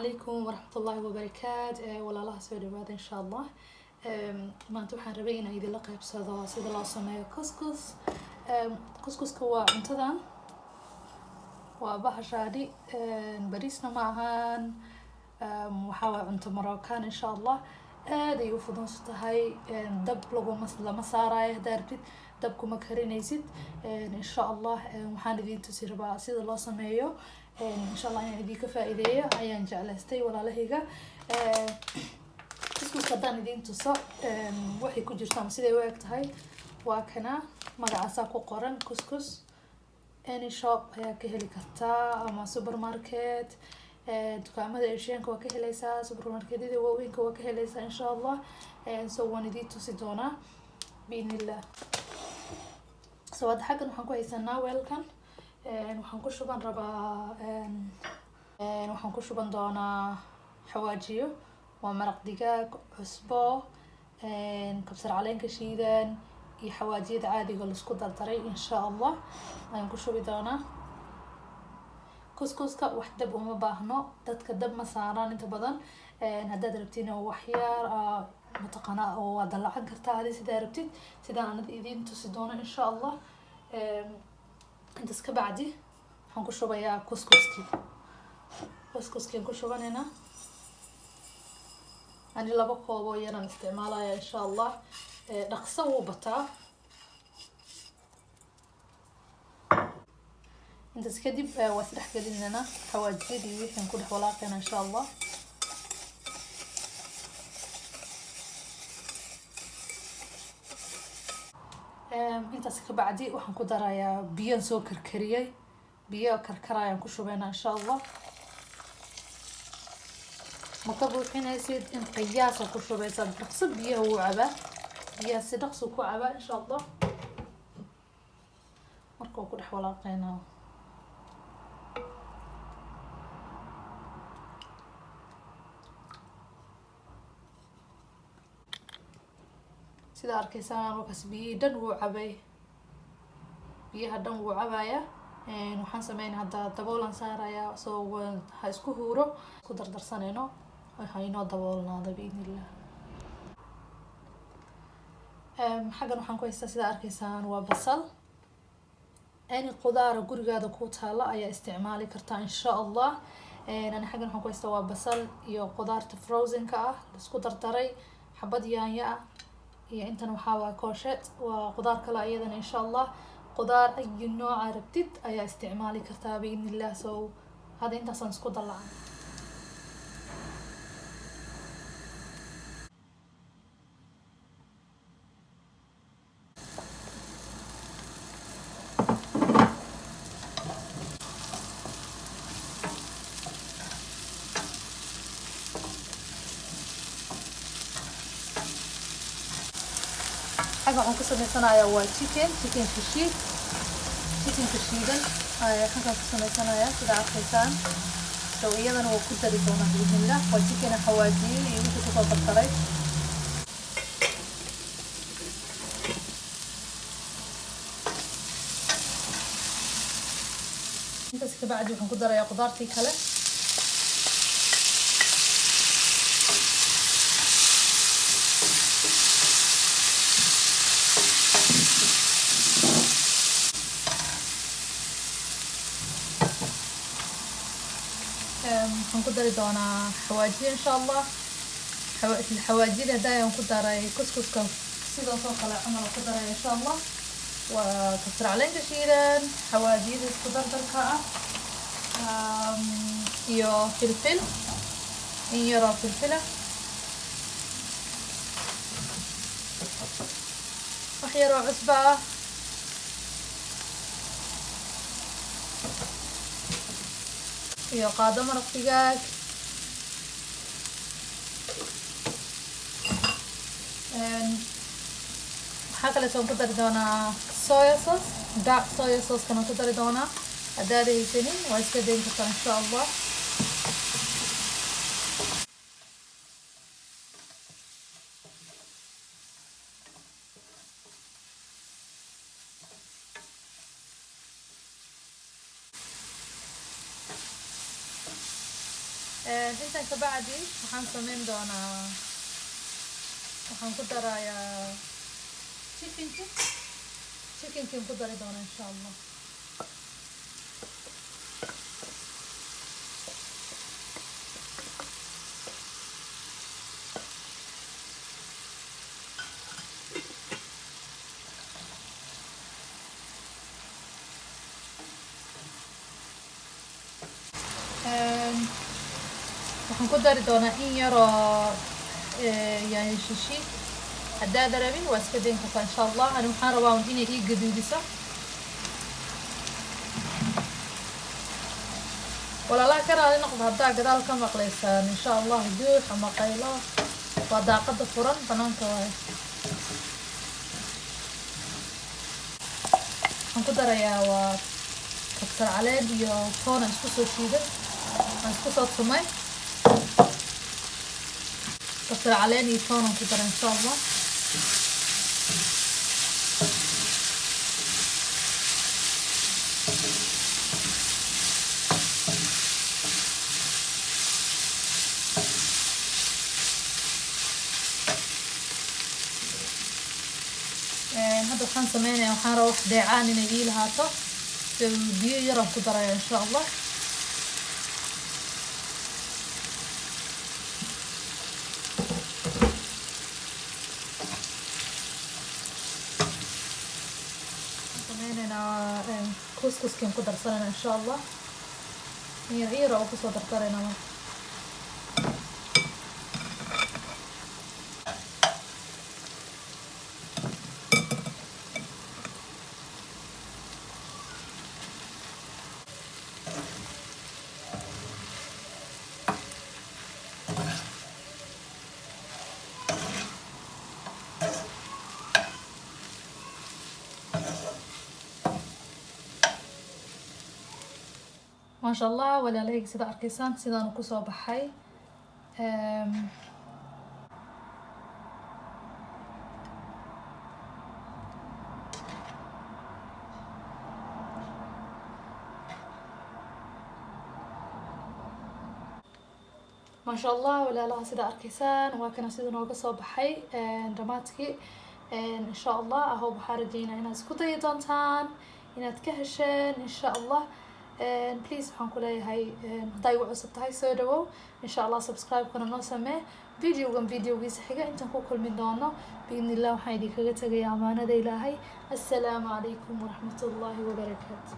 عليكم ورحمة الله وبركاته ولا الله سوى دباد إن شاء الله. ما أنتم حربين إذا لقى بصدا سيد الله سماه كسكس. كسكس كوا انتظام وبحر شادي بريسنا معهن وحاول أنت مراكان إن شاء الله. هذا يفضل ستهاي دب لغو مثل مسارة داربت دبكم مكرينيسيد إن شاء الله وحان تصير بقى سيد الله سماه إن شاء الله يعني ديك فائدة أيان جعلستي ولا لهيجا كسكس كدان دين تصا وحي كجرتام سيدي وقت هاي وكنا مقعساكو قرن كسكس أني شوب هي كهلي كتا أما سوبر ماركت دكامة إيشيان كوا كهليسا سوبر ماركت دي وين كوا كهليسا إن شاء الله سواني دي تصيدونا بإذن الله. سواد حاجة نحكوا هيسنا ويلكم waxaan ku shuban rabaa waxaan ku shuban doonaa xawaajiyo waa maraq digaag cusbo kabsar caleenka shiidan iyo xawaajiyada caadiga la isku dardaray insha Allah ayaan ku shubi doonaa kuskuska wax dab uma baahno dadka dab ma saaraan inta badan haddaad rabtiin wax yar mataqana oo wada lacag kartaa hadii sidaa rabtid sidaan anad idin tusi doona insha Allah انت بعدي هنكشوا بيا كسكسكي نكشوا هنا أنا لا بقى ويانا نستعملها إن شاء الله نقصه بطا انت كدي واسرح قلنا حواجي دي هنكون حوالاتنا إن شاء الله intaas ka bacdi waxaan ku darayaa biyo soo karkariyay biyo karkarayaan ku shubaynaa insha Allah marka buuxinaysid in qiyaas ku shubaysa dhaqso biyo uu caba biyo si dhaqso ku caba insha Allah marka ku dhex walaaqeynaa sida arkaysaan wakas biyo dhan wuu cabay biyaha dhan wuu cabaya waxaan sameynaa hadda daboolan saaraya soo ha isku huuro isku dardarsanayno ha inoo daboolnaado biidnillah xagan waxaan ku haystaa sida arkaysaan waa basal ani qudaar gurigaada ku taala ayaa isticmaali kartaa insha Allah ani xagan waxaan ku haystaa waa basal iyo qudaarta frozen ka ah isku dardaray xabad yaanyo ah iyo intan waxa waa kooshet waa qudaar kale ayadana insha Allah qudaar ay nooc arabtid ayaa isticmaali kartaa biidnillah soo hada intaasaan isku dalacan حاجة عن قصة مثلا يا هو chicken كشيد chicken كشيدا حاجة قصة مثلا يا كده عفيسان سويا أنا وكنت ريتونا بإذن الله وchicken حواجي يمكن تكون بالطريق بس كبعد وحنقدر يا قدرتي كله هنقدر دونا حواجي إن شاء الله الحواجي ده دايما نقدر كسكس سيدا صوص على عمل قدر إن شاء الله وكسر عليه كثيرا حواجي ده قدر دركها يو فلفل يرى فلفلة وحيرو عصبة iyo qaado maraq digaag waxa kale oo ku dari doonaa soya sauce dark soya sauce kana ku dari doonaa haddaad haysanin waa iska dayn kartaa insha Allah intaan ka bacdi waxaan sameyn doonaa waxaan ku darayaa chickenkin ku dari doonaa insha Allah. waxaan ku dari doonaa in yar oo yaanyo shiishiid. haddaad rabin waa iska dayn kartaa insha Allah. ani waxaan rabaa inay ii gaduudiso. walaalaha ka raali noqdo haddaa gadaal ka maqlaysaan insha Allah duux ama qaylo, waa daaqada furan banaanka waaye. waxaan ku darayaa waa kabsar caleen iyo toon aan isku soo shiiday, aan isku soo tumay. kabsar caleen iyo toon aan ku daray insha Allah. hadda waxaan sameynayaa waxaan rabaa wax dheecaan inay ii lahaato, biyo yar aan ku daraya insha Allah. sameynayna couscouskan ku darsanayna insha Allah. yar oo kusoo dardarayna marka. ما شاء الله ولا لهيك سيدا أركيسان سيدا نكسو بحي. ما شاء الله ولا لها سيدا أركيسان وكنا سيدا نكسو بحي رماتكي إن شاء الله أهو بحارجينا هنا سكوتي دونتان هنا تكهشن إن شاء الله. بليز waxaan ku leeyahay haday ugu cusub tahay soo dhawow insha Allah subscribe kana noo samee videogiisa xiga intaan ku kulmi doono biidnillah. waxaan idinkaga tagayaa amaanada Ilaahay. assalaamu calaykum waraxmatullaahi wabarakaatuh.